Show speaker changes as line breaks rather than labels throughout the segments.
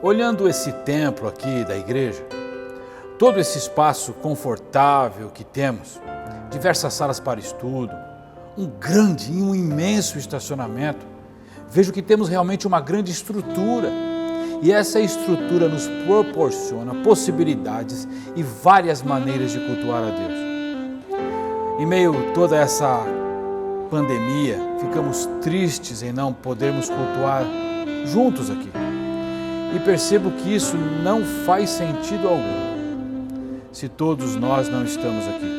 Olhando esse templo aqui da igreja, todo esse espaço confortável que temos, diversas salas para estudo, um grande e um imenso estacionamento, vejo que temos realmente uma grande estrutura. E essa estrutura nos proporciona possibilidades e várias maneiras de cultuar a Deus. Em meio a toda essa pandemia, ficamos tristes em não podermos cultuar juntos aqui. E percebo que isso não faz sentido algum, se todos nós não estamos aqui.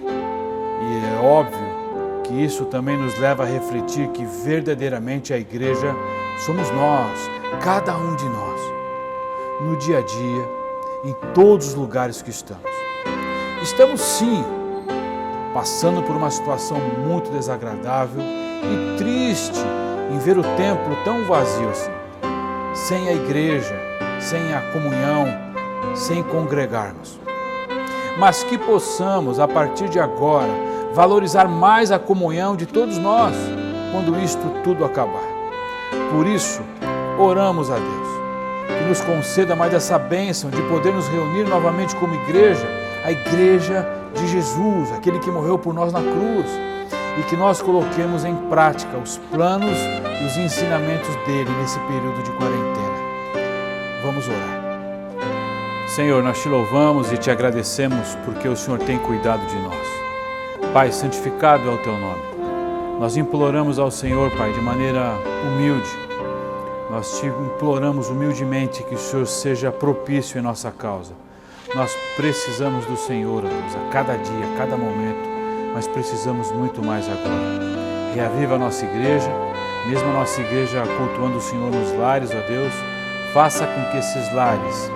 E é óbvio que isso também nos leva a refletir que verdadeiramente a igreja somos nós, cada um de nós, no dia a dia, em todos os lugares que estamos. Estamos sim passando por uma situação muito desagradável e triste em ver o templo tão vazio assim, sem a igreja, sem a comunhão, sem congregarmos. Mas que possamos, a partir de agora, valorizar mais a comunhão de todos nós, quando isto tudo acabar. Por isso, oramos a Deus, que nos conceda mais essa bênção de poder nos reunir novamente como igreja, a igreja de Jesus, aquele que morreu por nós na cruz, e que nós coloquemos em prática os planos e os ensinamentos dele nesse período de quarentena. Vamos orar. Senhor, nós te louvamos e te agradecemos porque o Senhor tem cuidado de nós. Pai, santificado é o teu nome. Nós imploramos ao Senhor, Pai, de maneira humilde. Nós te imploramos humildemente que o Senhor seja propício em nossa causa. Nós precisamos do Senhor, ó Deus, a cada dia, a cada momento, mas precisamos muito mais agora. Reaviva a nossa igreja, mesmo a nossa igreja cultuando o Senhor nos lares, ó Deus, faça com que esses lares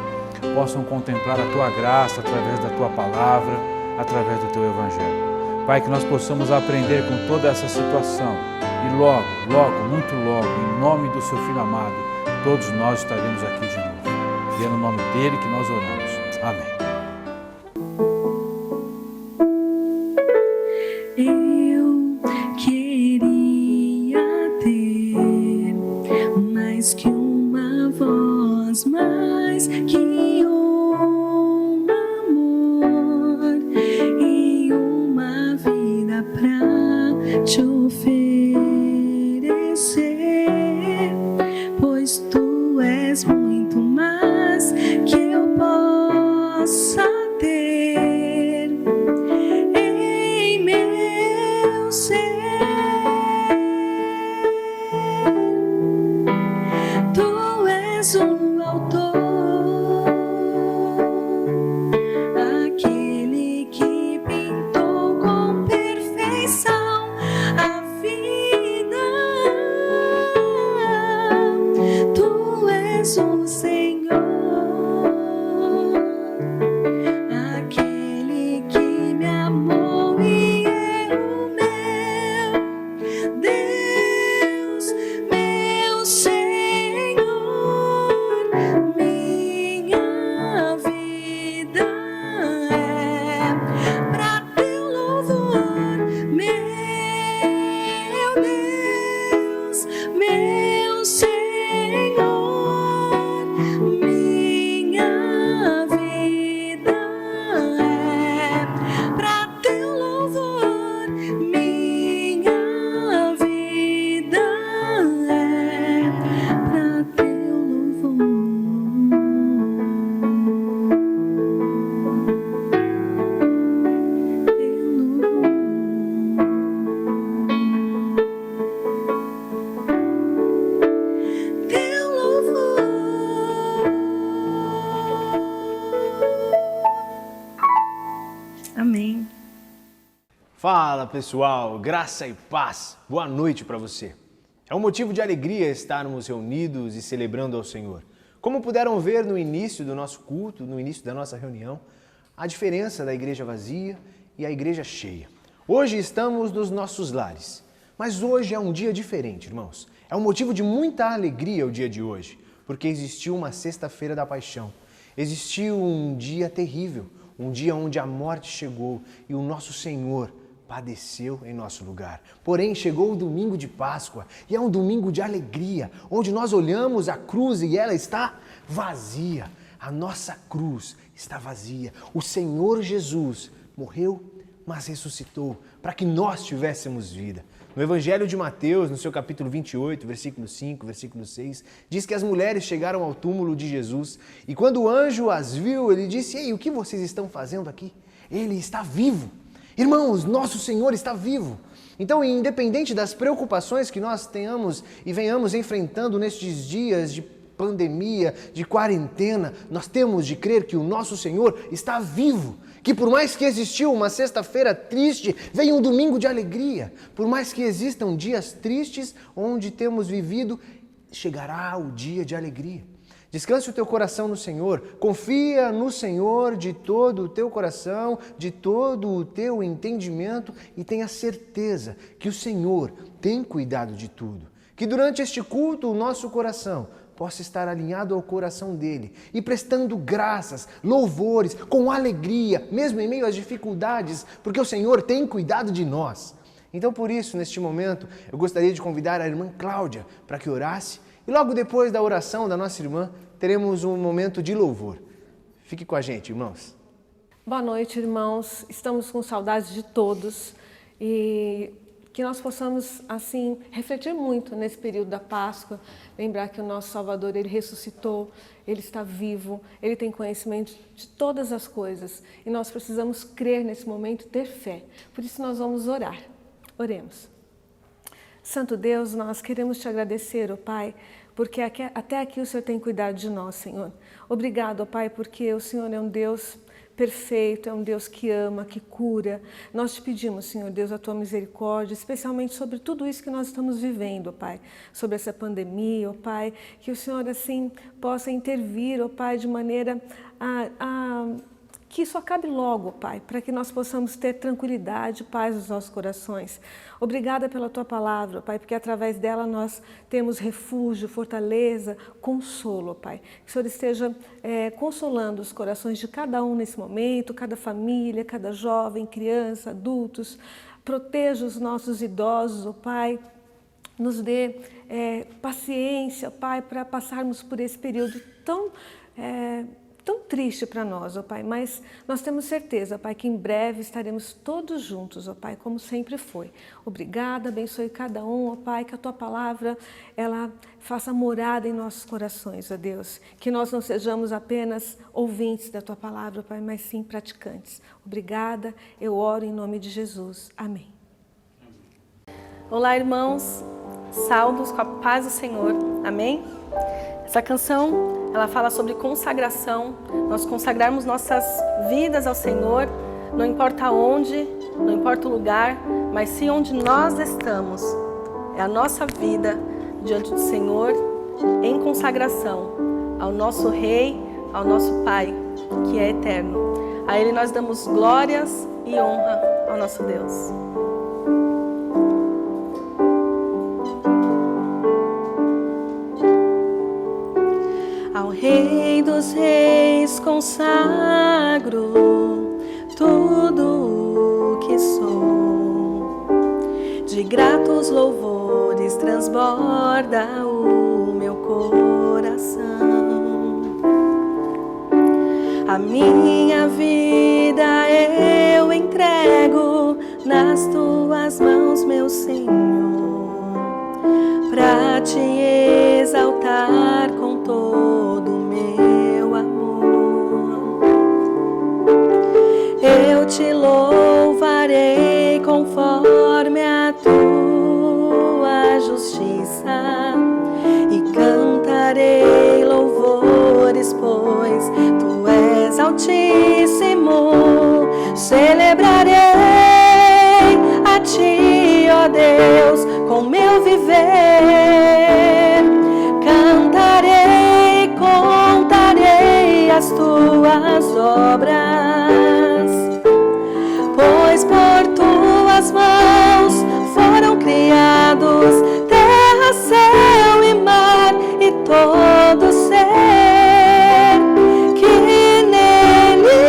possam contemplar a Tua graça através da Tua palavra, através do Teu Evangelho. Pai, que nós possamos aprender com toda essa situação e logo, muito logo, em nome do Seu Filho amado, todos nós estaremos aqui de novo. E é no nome dEle que nós oramos. Amém.
Eu queria ter mais que uma voz, mais que um amor e uma vida pra te oferecer, pois Tu és muito mais que eu possa ter em meu ser. Tu és o autor, aquele que pintou com perfeição a vida. Tu és o Senhor, aquele que me amou e é o meu Deus, meu Senhor. Minha vida é pra Teu louvor, meu Deus, meu Senhor. Minha vida é pra Teu louvor, minha vida é pra Teu louvor. Teu louvor. Amém.
Fala pessoal, graça e paz, boa noite para você. É um motivo de alegria estarmos reunidos e celebrando ao Senhor. Como puderam ver no início do nosso culto, no início da nossa reunião, a diferença da igreja vazia e a igreja cheia. Hoje estamos nos nossos lares, mas hoje é um dia diferente, irmãos. É um motivo de muita alegria o dia de hoje, porque existiu uma sexta-feira da paixão, existiu um dia terrível, um dia onde a morte chegou e o nosso Senhor padeceu em nosso lugar. Porém, chegou o domingo de Páscoa e é um domingo de alegria, onde nós olhamos a cruz e ela está vazia. A nossa cruz está vazia. O Senhor Jesus morreu, mas ressuscitou para que nós tivéssemos vida. No Evangelho de Mateus, no seu capítulo 28, versículo 5, versículo 6, diz que as mulheres chegaram ao túmulo de Jesus e quando o anjo as viu, ele disse: "Ei, o que vocês estão fazendo aqui? Ele está vivo." Irmãos, nosso Senhor está vivo. Então, independente das preocupações que nós tenhamos e venhamos enfrentando nestes dias de pandemia, de quarentena, nós temos de crer que o nosso Senhor está vivo. Que por mais que existiu uma sexta-feira triste, veio um domingo de alegria. Por mais que existam dias tristes onde temos vivido, chegará o dia de alegria. Descanse o teu coração no Senhor, confia no Senhor de todo o teu coração, de todo o teu entendimento e tenha certeza que o Senhor tem cuidado de tudo. Que durante este culto o nosso coração possa estar alinhado ao coração dele e prestando graças, louvores, com alegria, mesmo em meio às dificuldades, porque o Senhor tem cuidado de nós. Então, por isso, neste momento, eu gostaria de convidar a irmã Cláudia para que orasse e logo depois da oração da nossa irmã, teremos um momento de louvor. Fique com a gente, irmãos.
Boa noite, irmãos. Estamos com saudades de todos e que nós possamos, assim, refletir muito nesse período da Páscoa, lembrar que o nosso Salvador, Ele ressuscitou, Ele está vivo, Ele tem conhecimento de todas as coisas e nós precisamos crer nesse momento, ter fé. Por isso nós vamos orar. Oremos. Santo Deus, nós queremos te agradecer, ó Pai, porque até aqui o Senhor tem cuidado de nós, Senhor. Obrigado, ó Pai, porque o Senhor é um Deus perfeito, é um Deus que ama, que cura. Nós te pedimos, Senhor Deus, a Tua misericórdia, especialmente sobre tudo isso que nós estamos vivendo, ó Pai, sobre essa pandemia, ó Pai, que o Senhor, assim, possa intervir, ó Pai, de maneira que isso acabe logo, Pai, para que nós possamos ter tranquilidade e paz nos nossos corações. Obrigada pela Tua palavra, Pai, porque através dela nós temos refúgio, fortaleza, consolo, Pai. Que o Senhor esteja consolando os corações de cada um nesse momento, cada família, cada jovem, criança, adultos. Proteja os nossos idosos, ó Pai. Nos dê paciência, Pai, para passarmos por esse período tão triste para nós, ó Pai, mas nós temos certeza, Pai, que em breve estaremos todos juntos, ó Pai, como sempre foi. Obrigada, abençoe cada um, ó Pai, que a Tua palavra, ela faça morada em nossos corações, ó Deus, que nós não sejamos apenas ouvintes da Tua palavra, ó Pai, mas sim praticantes. Obrigada, eu oro em nome de Jesus. Amém.
Olá, irmãos, saldos com a paz do Senhor, amém? Essa canção, ela fala sobre consagração, nós consagrarmos nossas vidas ao Senhor, não importa onde, não importa o lugar, mas sim onde nós estamos, é a nossa vida diante do Senhor, em consagração ao nosso Rei, ao nosso Pai, que é eterno. A Ele nós damos glórias e honra ao nosso Deus. Ao Rei dos Reis consagro tudo o que sou, de gratos louvores transborda o meu coração. A minha vida eu entrego nas Tuas mãos, meu Senhor, pra Te exaltar com todo o meu amor. Eu Te louvarei conforme a Tua justiça e cantarei louvores, pois Tu és altíssimo. Celebrarei a Ti, ó Deus, com meu viver. Cantarei, contarei as Tuas obras, pois por Tuas mãos foram criados terra, céu e mar e todo ser que nele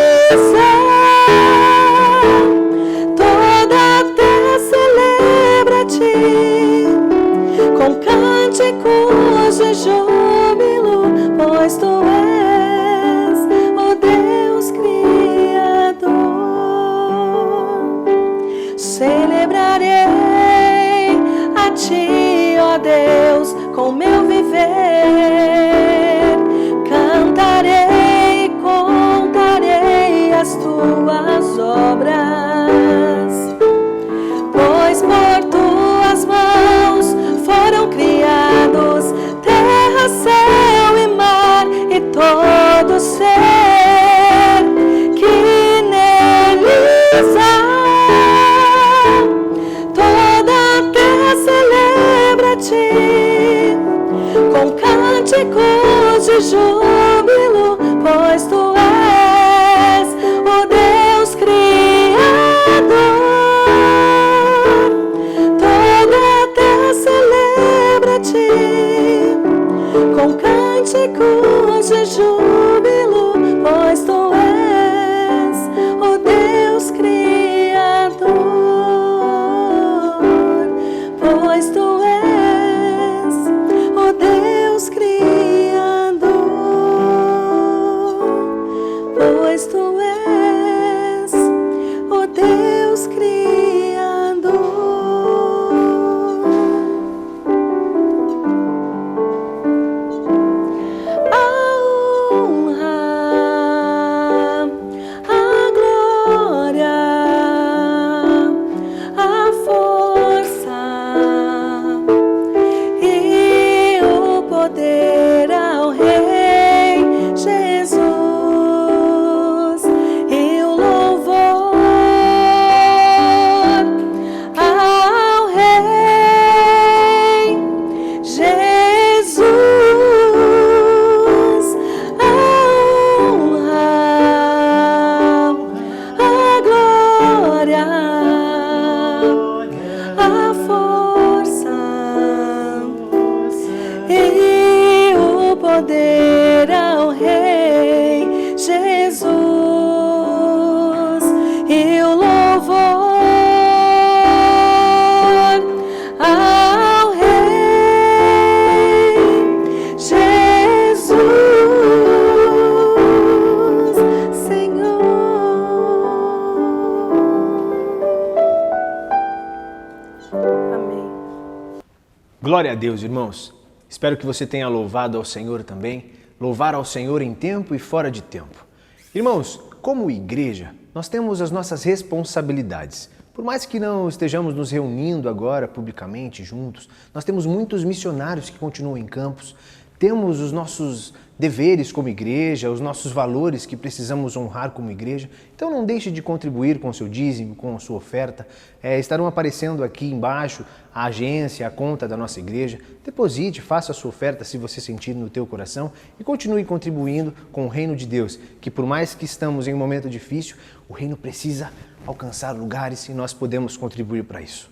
Glória a Deus, irmãos. Espero que você tenha louvado ao Senhor também. Louvar ao Senhor em tempo e fora de tempo. Irmãos, como igreja, nós temos as nossas responsabilidades. Por mais que não estejamos nos reunindo agora publicamente juntos, nós temos muitos missionários que continuam em campos, temos os nossos deveres como igreja, os nossos valores que precisamos honrar como igreja. Então não deixe de contribuir com o seu dízimo, com a sua oferta. Estarão aparecendo aqui embaixo a agência, a conta da nossa igreja. Deposite, faça a sua oferta se você sentir no teu coração e continue contribuindo com o reino de Deus, que por mais que estamos em um momento difícil, o reino precisa alcançar lugares e nós podemos contribuir para isso.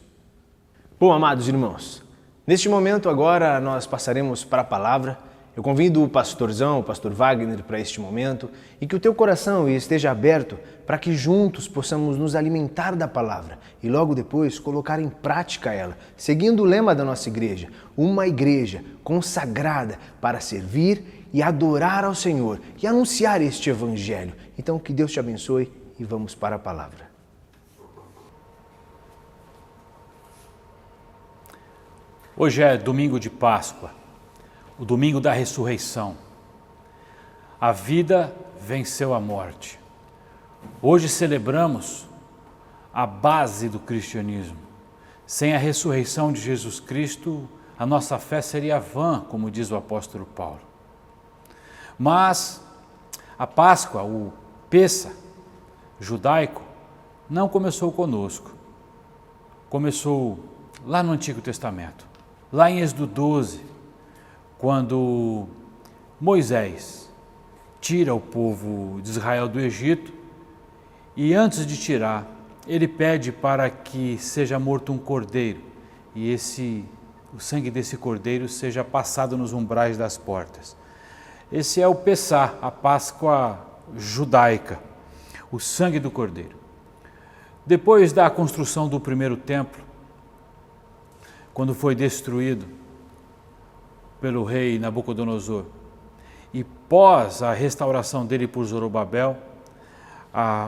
Bom, amados irmãos, neste momento agora nós passaremos para a palavra. Eu convido o pastorzão, o pastor Wagner, para este momento e que o teu coração esteja aberto para que juntos possamos nos alimentar da palavra e logo depois colocar em prática ela, seguindo o lema da nossa igreja, uma igreja consagrada para servir e adorar ao Senhor e anunciar este evangelho. Então que Deus te abençoe e vamos para a palavra.
Hoje é domingo de Páscoa, o domingo da ressurreição. A vida venceu a morte. Hoje celebramos a base do cristianismo. Sem a ressurreição de Jesus Cristo, a nossa fé seria vã, como diz o apóstolo Paulo. Mas a Páscoa, o Pessa judaico, não começou conosco. Começou lá no Antigo Testamento, lá em Êxodo 12, quando Moisés tira o povo de Israel do Egito e antes de tirar, ele pede para que seja morto um cordeiro e o sangue desse cordeiro seja passado nos umbrais das portas. Esse é o Pessá, a Páscoa judaica, o sangue do cordeiro. Depois da construção do primeiro templo, quando foi destruído pelo rei Nabucodonosor, e pós a restauração dele por Zorobabel,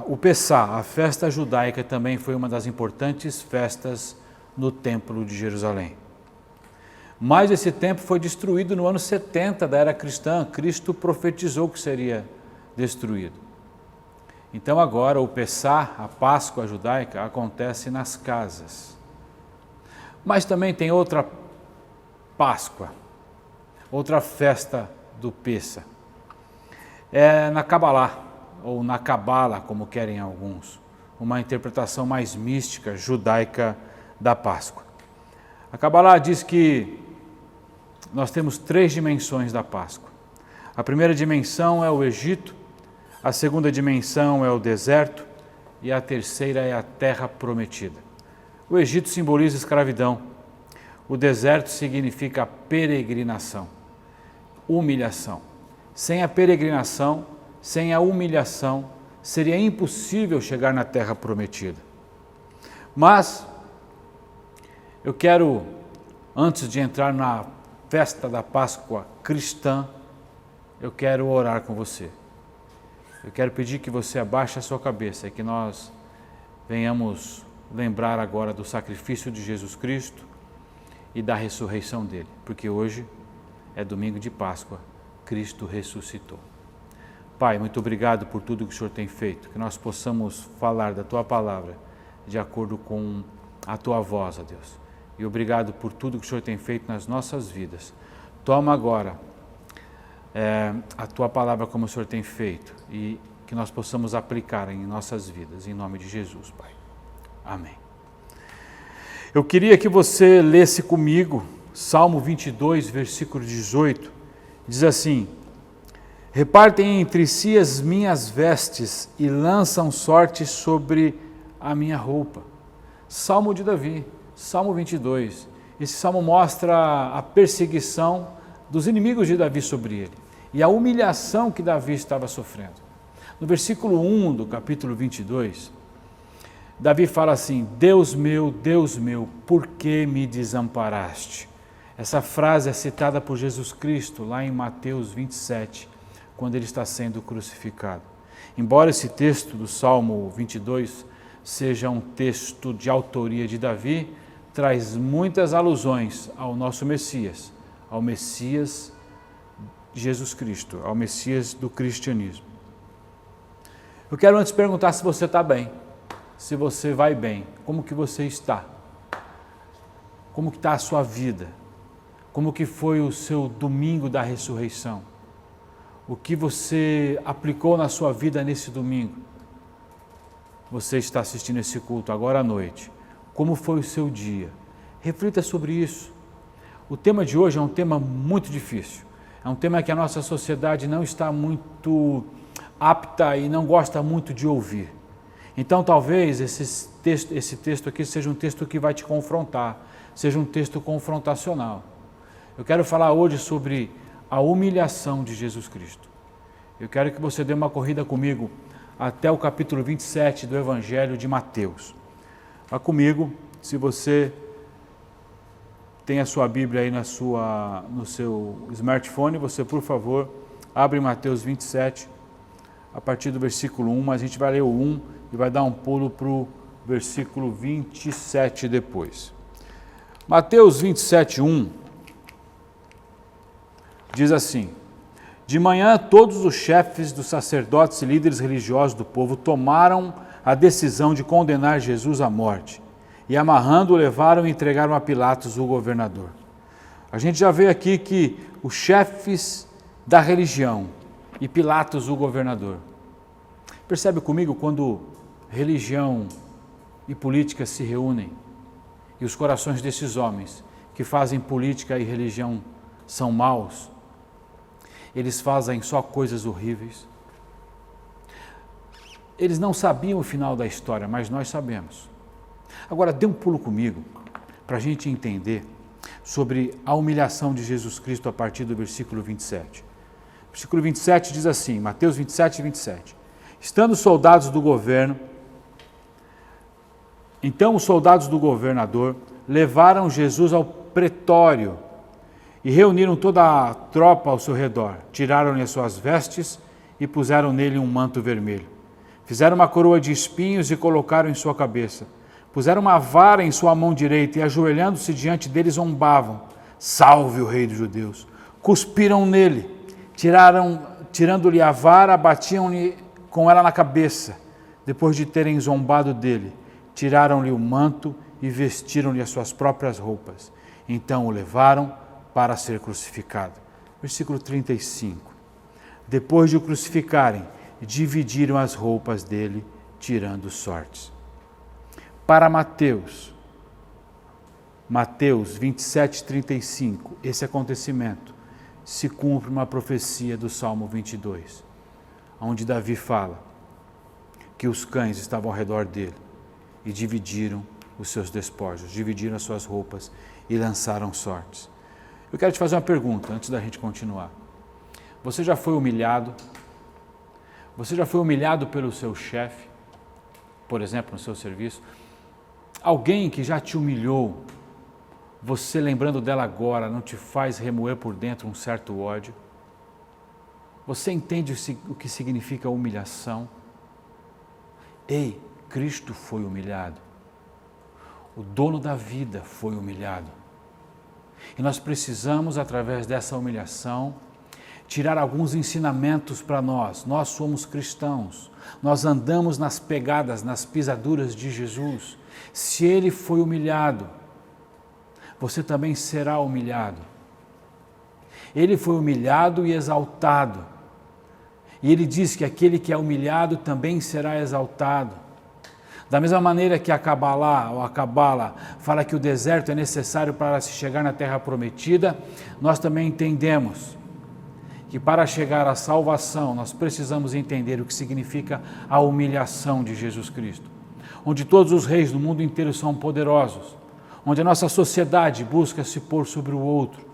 o Pessá, a festa judaica, também foi uma das importantes festas no Templo de Jerusalém. Mas esse templo foi destruído no ano 70 da era cristã. Cristo profetizou que seria destruído. Então agora o Pessá, a Páscoa judaica, acontece nas casas. Mas também tem outra Páscoa, outra festa do Pessa. É na Cabalá, ou na Cabala, como querem alguns, uma interpretação mais mística, judaica da Páscoa. A Cabalá diz que nós temos 3 dimensões da Páscoa. A primeira dimensão é o Egito, a segunda dimensão é o deserto e a terceira é a terra prometida. O Egito simboliza escravidão, o deserto significa peregrinação, humilhação. Sem a peregrinação, sem a humilhação, seria impossível chegar na terra prometida. Mas eu quero, antes de entrar na festa da Páscoa cristã, eu quero orar com você. Eu quero pedir que você abaixe a sua cabeça e que nós venhamos lembrar agora do sacrifício de Jesus Cristo e da ressurreição dele, porque hoje é domingo de Páscoa, Cristo ressuscitou. Pai, muito obrigado por tudo que o Senhor tem feito, que nós possamos falar da Tua palavra de acordo com a Tua voz, ó Deus. E obrigado por tudo que o Senhor tem feito nas nossas vidas. Toma agora a Tua palavra como o Senhor tem feito e que nós possamos aplicar em nossas vidas, em nome de Jesus, Pai. Amém. Eu queria que você lesse comigo Salmo 22, versículo 18. Diz assim: repartem entre si as minhas vestes e lançam sorte sobre a minha roupa. Salmo de Davi, Salmo 22. Esse salmo mostra a perseguição dos inimigos de Davi sobre ele e a humilhação que Davi estava sofrendo. No versículo 1 do capítulo 22, Davi fala assim: Deus meu, por que me desamparaste? Essa frase é citada por Jesus Cristo lá em Mateus 27, quando ele está sendo crucificado. Embora esse texto do Salmo 22 seja um texto de autoria de Davi, traz muitas alusões ao nosso Messias, ao Messias Jesus Cristo, ao Messias do cristianismo. Eu quero antes perguntar se você está bem, se você vai bem, como que você está? Como que está a sua vida? Como que foi o seu domingo da ressurreição? O que você aplicou na sua vida nesse domingo? Você está assistindo esse culto agora à noite. Como foi o seu dia? Reflita sobre isso. O tema de hoje é um tema muito difícil. É um tema que a nossa sociedade não está muito apta e não gosta muito de ouvir. Então talvez esse texto aqui seja um texto que vai te confrontar, seja um texto confrontacional. Eu quero falar hoje sobre a humilhação de Jesus Cristo. Eu quero que você dê uma corrida comigo até o capítulo 27 do Evangelho de Mateus. Vá comigo, se você tem a sua Bíblia aí no seu smartphone, você, por favor, abre Mateus 27, a partir do versículo 1, mas a gente vai ler o 1 e vai dar um pulo para o versículo 27 depois. Mateus 27, 1 diz assim: de manhã todos os chefes dos sacerdotes e líderes religiosos do povo tomaram a decisão de condenar Jesus à morte e, amarrando-o, levaram e entregaram a Pilatos, o governador. A gente já vê aqui que os chefes da religião e Pilatos, o governador. Percebe comigo quando religião e política se reúnem e os corações desses homens que fazem política e religião são maus? Eles fazem só coisas horríveis. Eles não sabiam o final da história, mas nós sabemos. Agora, dê um pulo comigo para a gente entender sobre a humilhação de Jesus Cristo a partir do versículo 27. O versículo 27 diz assim, Mateus 27, 27. Estando os soldados do governo, então os soldados do governador levaram Jesus ao pretório e reuniram toda a tropa ao seu redor. Tiraram-lhe as suas vestes e puseram nele um manto vermelho. Fizeram uma coroa de espinhos e colocaram em sua cabeça. Puseram uma vara em sua mão direita e, ajoelhando-se diante dele, zombavam. Salve o Rei dos Judeus! Cuspiram nele, tirando-lhe a vara, batiam-lhe com ela na cabeça. Depois de terem zombado dele, tiraram-lhe o manto e vestiram-lhe as suas próprias roupas. Então o levaram para ser crucificado. Versículo 35. Depois de o crucificarem, dividiram as roupas dele, tirando sortes. Para Mateus 27, 35, esse acontecimento se cumpre uma profecia do Salmo 22, onde Davi fala que os cães estavam ao redor dele e dividiram os seus despojos, dividiram as suas roupas e lançaram sortes. Eu quero te fazer uma pergunta antes da gente continuar. Você já foi humilhado? Você já foi humilhado pelo seu chefe, por exemplo, no seu serviço? Alguém que já te humilhou, você lembrando dela agora, não te faz remoer por dentro um certo ódio? Você entende o que significa humilhação? Ei, Cristo foi humilhado. O dono da vida foi humilhado. E nós precisamos, através dessa humilhação, tirar alguns ensinamentos para nós. Nós somos cristãos, nós andamos nas pegadas, nas pisaduras de Jesus. Se ele foi humilhado, você também será humilhado. Ele foi humilhado e exaltado. E ele diz que aquele que é humilhado também será exaltado. Da mesma maneira que a Cabala fala que o deserto é necessário para se chegar na terra prometida, nós também entendemos que para chegar à salvação nós precisamos entender o que significa a humilhação de Jesus Cristo. Onde todos os reis do mundo inteiro são poderosos, onde a nossa sociedade busca se pôr sobre o outro,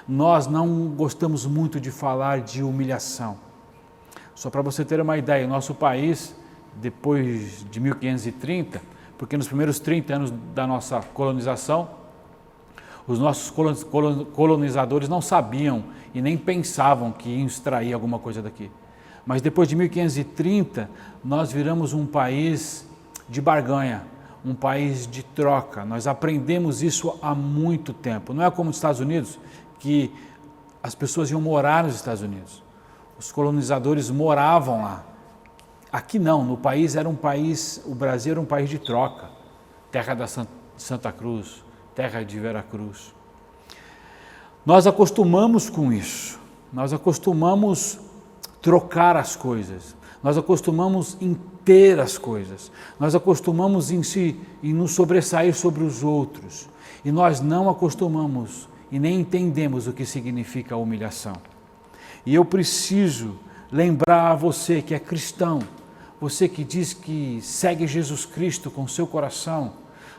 nós não gostamos muito de falar de humilhação. Só para você ter uma ideia, o nosso país, depois de 1530, porque nos primeiros 30 anos da nossa colonização, os nossos colonizadores não sabiam e nem pensavam que iam extrair alguma coisa daqui. Mas depois de 1530, nós viramos um país de barganha, um país de troca. Nós aprendemos isso há muito tempo. Não é como nos Estados Unidos, que as pessoas iam morar nos Estados Unidos. Os colonizadores moravam lá. Aqui não, no país o Brasil era um país de troca. Terra da Santa Cruz, terra de Veracruz. Nós acostumamos com isso. Nós acostumamos trocar as coisas. Nós acostumamos em ter as coisas. Nós acostumamos em nos sobressair sobre os outros. E nós não acostumamos e nem entendemos o que significa a humilhação. E eu preciso lembrar a você que é cristão, você que diz que segue Jesus Cristo com seu coração,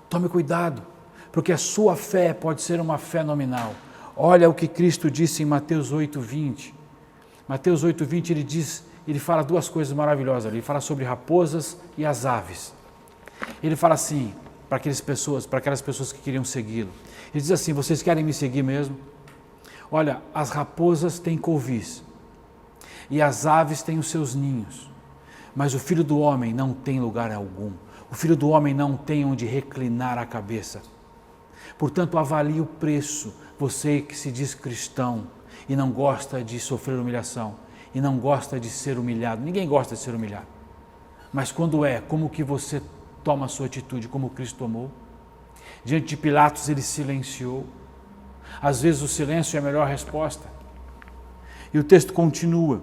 tome cuidado, porque a sua fé pode ser uma fé nominal. Olha o que Cristo disse em Mateus 8:20. Mateus 8:20 ele fala duas coisas maravilhosas ali. Ele fala sobre raposas e as aves. Ele fala assim para aquelas pessoas que queriam segui-lo. Ele diz assim: vocês querem me seguir mesmo? Olha, as raposas têm covis e as aves têm os seus ninhos, mas o Filho do Homem não tem lugar algum. O Filho do Homem não tem onde reclinar a cabeça. Portanto, avalie o preço, você que se diz cristão e não gosta de sofrer humilhação, e não gosta de ser humilhado. Ninguém gosta de ser humilhado. Mas quando como que você toma a sua atitude, como Cristo tomou? Diante de Pilatos ele silenciou. Às vezes o silêncio é a melhor resposta. E o texto continua,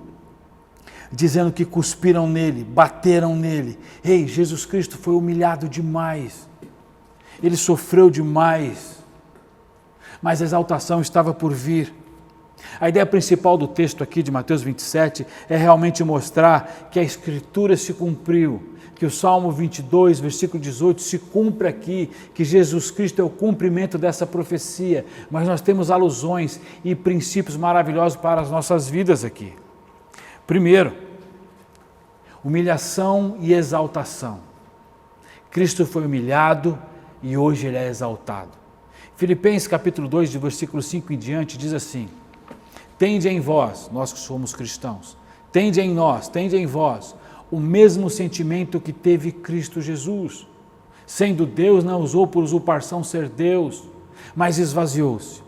dizendo que cuspiram nele, bateram nele. Ei, Jesus Cristo foi humilhado demais. Ele sofreu demais. Mas a exaltação estava por vir. A ideia principal do texto aqui de Mateus 27 é realmente mostrar que a Escritura se cumpriu, que o Salmo 22, versículo 18, se cumpre aqui, que Jesus Cristo é o cumprimento dessa profecia, mas nós temos alusões e princípios maravilhosos para as nossas vidas aqui. Primeiro, humilhação e exaltação. Cristo foi humilhado e hoje ele é exaltado. Filipenses capítulo 2, de versículo 5 em diante, diz assim: tende em vós, nós que somos cristãos, tende em nós, tende em vós, o mesmo sentimento que teve Cristo Jesus. Sendo Deus, não usou por usurpação ser Deus, mas esvaziou-se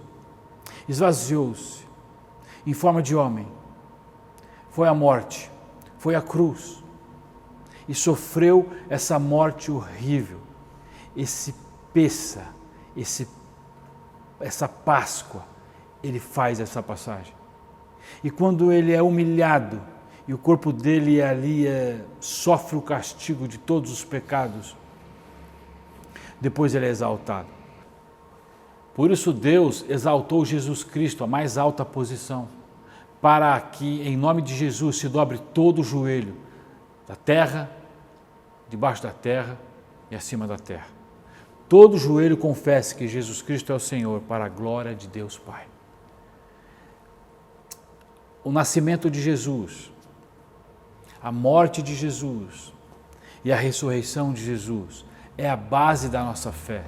em forma de homem, foi à morte, foi à cruz e sofreu essa morte horrível, essa Páscoa. Ele faz essa passagem. E quando ele é humilhado e o corpo dele ali sofre o castigo de todos os pecados, depois ele é exaltado. Por isso Deus exaltou Jesus Cristo à mais alta posição, para que em nome de Jesus se dobre todo o joelho, da terra, debaixo da terra e acima da terra. Todo joelho confesse que Jesus Cristo é o Senhor, para a glória de Deus Pai. O nascimento de Jesus, a morte de Jesus e a ressurreição de Jesus é a base da nossa fé.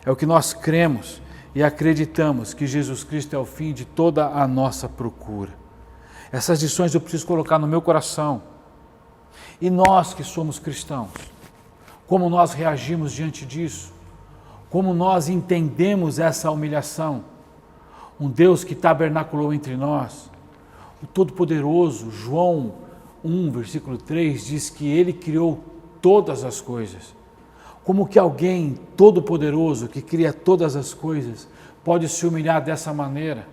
É o que nós cremos e acreditamos, que Jesus Cristo é o fim de toda a nossa procura. Essas lições eu preciso colocar no meu coração. E nós que somos cristãos, como nós reagimos diante disso? Como nós entendemos essa humilhação? Um Deus que tabernaculou entre nós, o Todo-Poderoso, João 1, versículo 3, diz que Ele criou todas as coisas. Como que alguém todo-poderoso, que cria todas as coisas, pode se humilhar dessa maneira?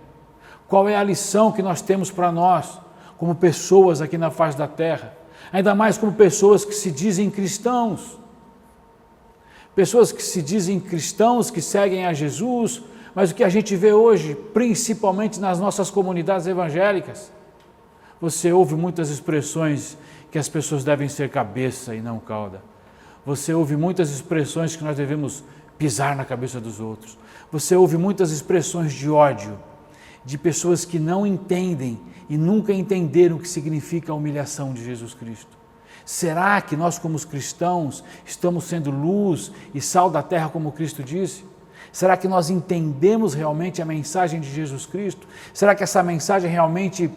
Qual é a lição que nós temos para nós, como pessoas aqui na face da terra? Ainda mais como pessoas que se dizem cristãos. Pessoas que se dizem cristãos, que seguem a Jesus, mas o que a gente vê hoje, principalmente nas nossas comunidades evangélicas, você ouve muitas expressões que as pessoas devem ser cabeça e não cauda. Você ouve muitas expressões que nós devemos pisar na cabeça dos outros. Você ouve muitas expressões de ódio, de pessoas que não entendem e nunca entenderam o que significa a humilhação de Jesus Cristo. Será que nós, como cristãos, estamos sendo luz e sal da terra, como Cristo disse? Será que nós entendemos realmente a mensagem de Jesus Cristo? Será que essa mensagem realmente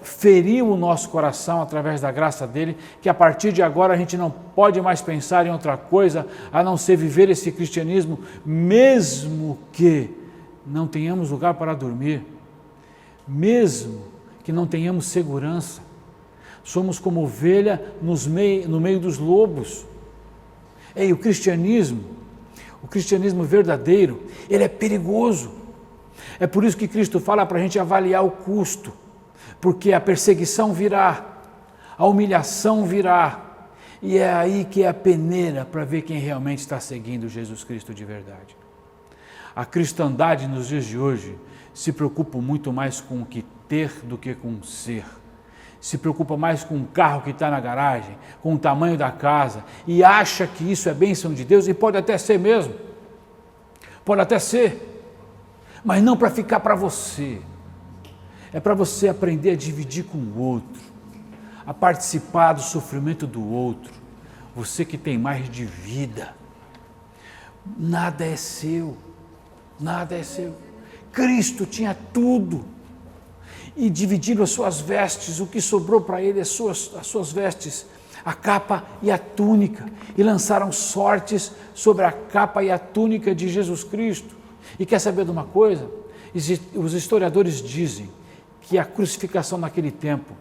feriu o nosso coração através da graça dele, que a partir de agora a gente não pode mais pensar em outra coisa a não ser viver esse cristianismo, mesmo que não tenhamos lugar para dormir, mesmo que não tenhamos segurança. Somos como ovelha no meio dos lobos. Ei, o cristianismo verdadeiro, ele é perigoso. É por isso que Cristo fala para a gente avaliar o custo, porque a perseguição virá, a humilhação virá, e é aí que é a peneira para ver quem realmente está seguindo Jesus Cristo de verdade. A cristandade nos dias de hoje se preocupa muito mais com o que ter do que com o ser. Se preocupa mais com o carro que está na garagem, com o tamanho da casa, e acha que isso é bênção de Deus, e pode até ser mesmo, pode até ser, mas não para ficar para você, é para você aprender a dividir com o outro, a participar do sofrimento do outro, você que tem mais de vida. Nada é seu, nada é seu. Cristo tinha tudo, e dividiram as suas vestes, o que sobrou para ele, as suas vestes, a capa e a túnica, e lançaram sortes sobre a capa e a túnica de Jesus Cristo. E quer saber de uma coisa? Os historiadores dizem que a crucificação naquele tempo,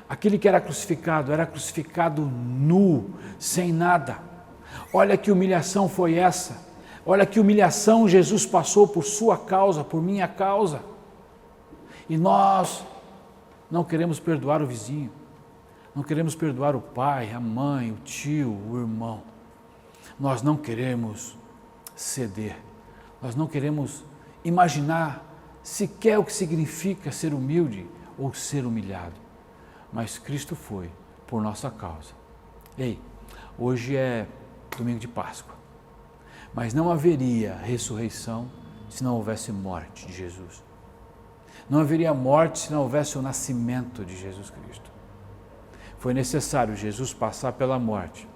aquele que era crucificado nu, sem nada. Olha que humilhação foi essa, olha que humilhação Jesus passou por sua causa, por minha causa. E nós não queremos perdoar o vizinho, não queremos perdoar o pai, a mãe, o tio, o irmão. Nós não queremos ceder, nós não queremos imaginar sequer o que significa ser humilde ou ser humilhado. Mas Cristo foi por nossa causa. Ei, hoje é domingo de Páscoa, mas não haveria ressurreição se não houvesse morte de Jesus. Não haveria morte se não houvesse o nascimento de Jesus Cristo. Foi necessário Jesus passar pela morte,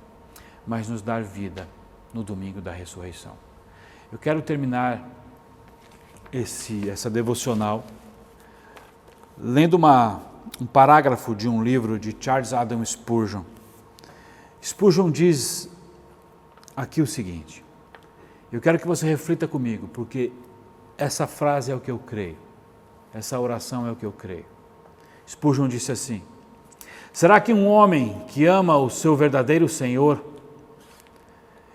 mas nos dar vida no domingo da ressurreição. Eu quero terminar essa devocional lendo um parágrafo de um livro de Charles Haddon Spurgeon. Spurgeon diz aqui o seguinte, eu quero que você reflita comigo, porque essa frase é o que eu creio. Essa oração é o que eu creio. Spurgeon disse assim: será que um homem que ama o seu verdadeiro Senhor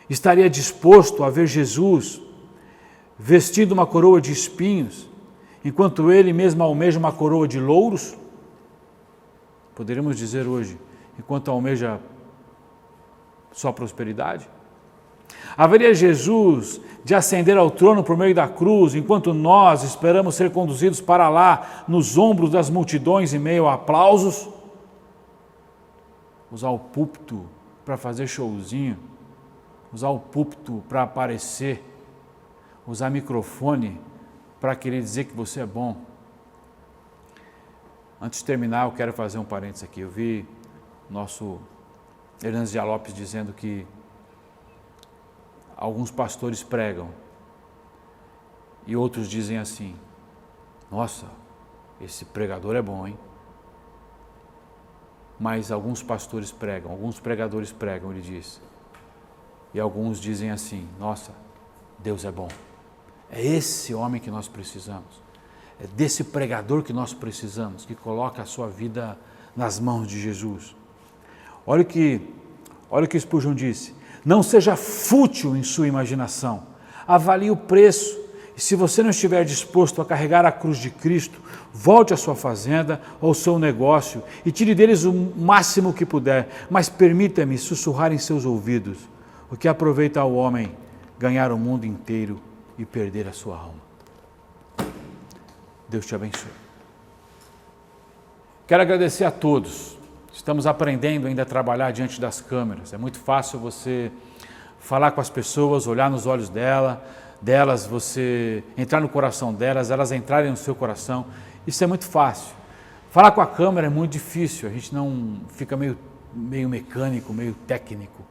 estaria disposto a ver Jesus vestindo uma coroa de espinhos, enquanto ele mesmo almeja uma coroa de louros? Poderíamos dizer hoje, enquanto almeja só prosperidade? Haveria Jesus de ascender ao trono por meio da cruz, enquanto nós esperamos ser conduzidos para lá, nos ombros das multidões em meio a aplausos? Usar o púlpito para fazer showzinho, usar o púlpito para aparecer, usar microfone para querer dizer que você é bom. Antes de terminar, eu quero fazer um parênteses aqui. Eu vi nosso Hernandes Dias Lopes dizendo que alguns pastores pregam e outros dizem assim: nossa, esse pregador é bom, hein? Mas alguns pastores pregam, alguns pregadores pregam, ele diz. E alguns dizem assim: nossa, Deus é bom. É esse homem que nós precisamos. É desse pregador que nós precisamos, que coloca a sua vida nas mãos de Jesus. Olha o que Spurgeon disse: não seja fútil em sua imaginação, avalie o preço, e se você não estiver disposto a carregar a cruz de Cristo, volte à sua fazenda ou ao seu negócio e tire deles o máximo que puder, mas permita-me sussurrar em seus ouvidos: o que aproveita ao homem ganhar o mundo inteiro e perder a sua alma? Deus te abençoe. Quero agradecer a todos. Estamos aprendendo ainda a trabalhar diante das câmeras. É muito fácil você falar com as pessoas, olhar nos olhos delas, você entrar no coração delas, elas entrarem no seu coração. Isso é muito fácil. Falar com a câmera é muito difícil. A gente não fica meio mecânico, meio técnico,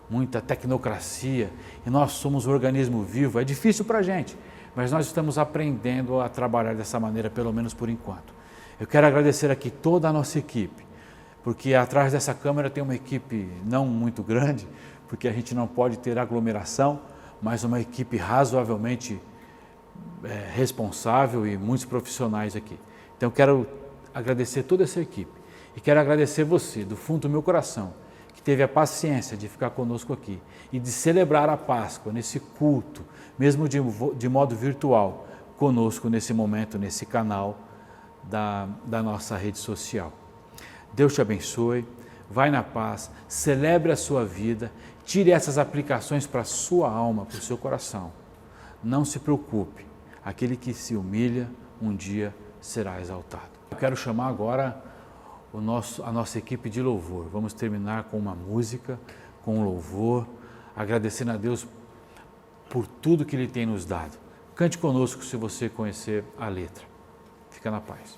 muita tecnocracia. E nós somos um organismo vivo. É difícil para a gente, mas nós estamos aprendendo a trabalhar dessa maneira, pelo menos por enquanto. Eu quero agradecer aqui toda a nossa equipe, porque atrás dessa câmera tem uma equipe não muito grande, porque a gente não pode ter aglomeração, mas uma equipe razoavelmente responsável e muitos profissionais aqui. Então eu quero agradecer toda essa equipe e quero agradecer você, do fundo do meu coração, que teve a paciência de ficar conosco aqui e de celebrar a Páscoa nesse culto, mesmo de modo virtual, conosco nesse momento, nesse canal da nossa rede social. Deus te abençoe, vai na paz, celebre a sua vida, tire essas aplicações para a sua alma, para o seu coração. Não se preocupe, aquele que se humilha, um dia será exaltado. Eu quero chamar agora a nossa equipe de louvor. Vamos terminar com uma música, com um louvor, agradecendo a Deus por tudo que Ele tem nos dado. Cante conosco se você conhecer a letra. Fica na paz.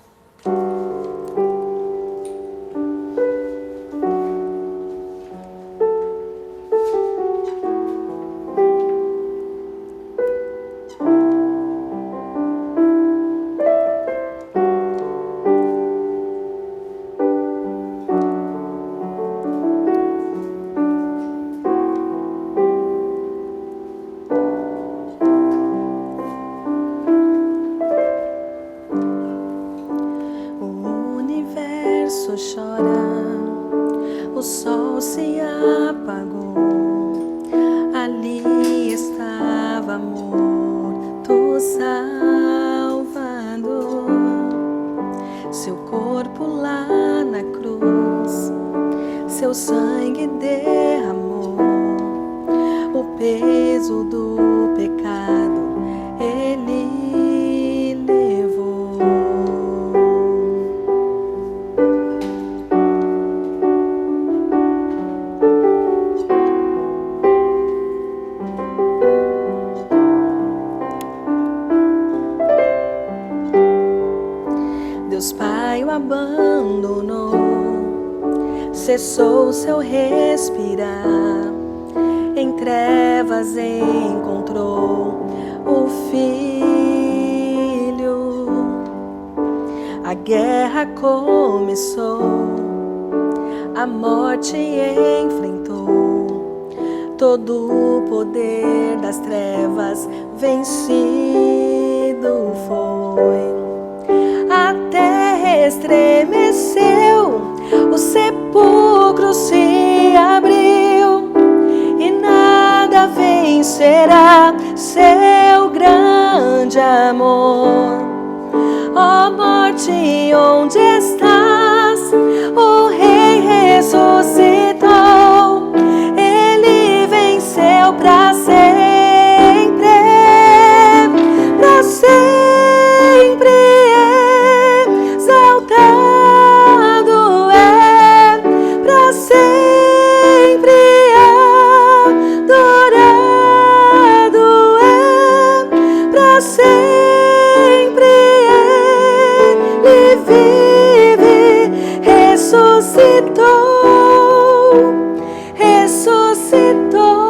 O sol se apagou, ali estava morto Salvador. Seu corpo lá na cruz, seu sangue derramou, o peso do pecado Ele levou. Deus Pai o abandonou, cessou seu respirar, em trevas encontrou o Filho. A guerra começou, a morte enfrentou, todo o poder das trevas vencido foi. A terra estremeceu, o sepulcro se abriu, e nada vencerá seu grande amor. Ó morte, onde estás? O Rei ressuscitou, Ele venceu para sempre, para sempre. Exaltado é, para sempre adorado é, para sempre Ele vive, ressuscitou, ressuscitou.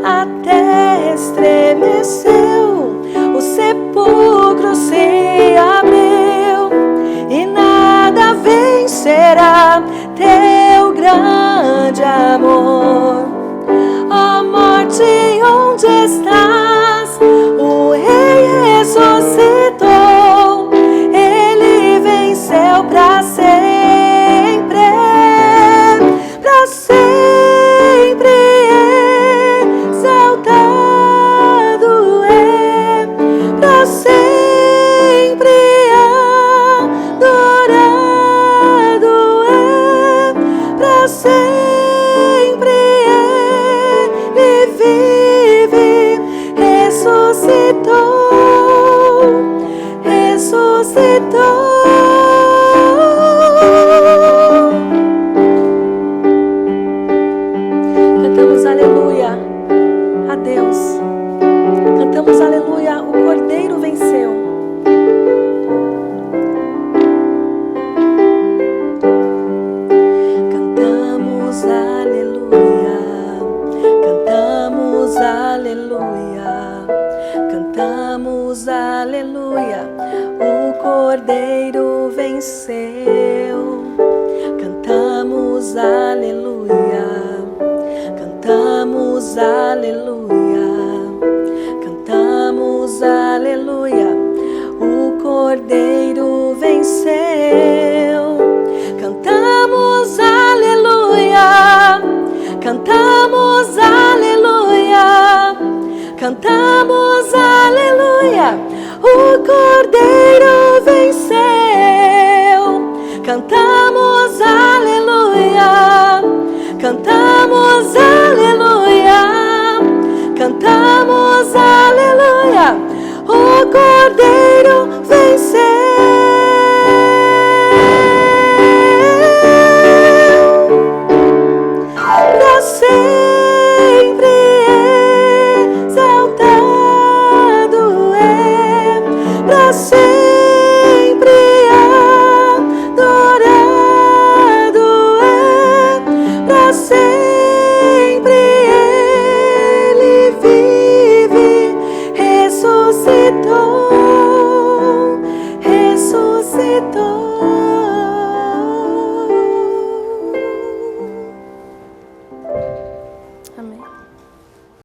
A terra estremeceu, o sepulcro se abriu, e nada vencerá teu grande amor. Ó morte, onde estás? O Rei ressuscitou, Ele venceu para sempre, para sempre exaltado é, para sempre adorado é, para sempre Ele vive, ressuscitou, ressuscitou. venceu. Cantamos aleluia, cantamos aleluia, cantamos aleluia. O Cordeiro venceu. Cantamos aleluia, cantamos aleluia, cantamos aleluia. O Cordeiro venceu. Cantamos aleluia, cantamos aleluia, cantamos aleluia. O Cordeiro venceu. Pra sempre exaltado é, pra sempre adorado é, pra sempre Ele vive, ressuscitou, ressuscitou.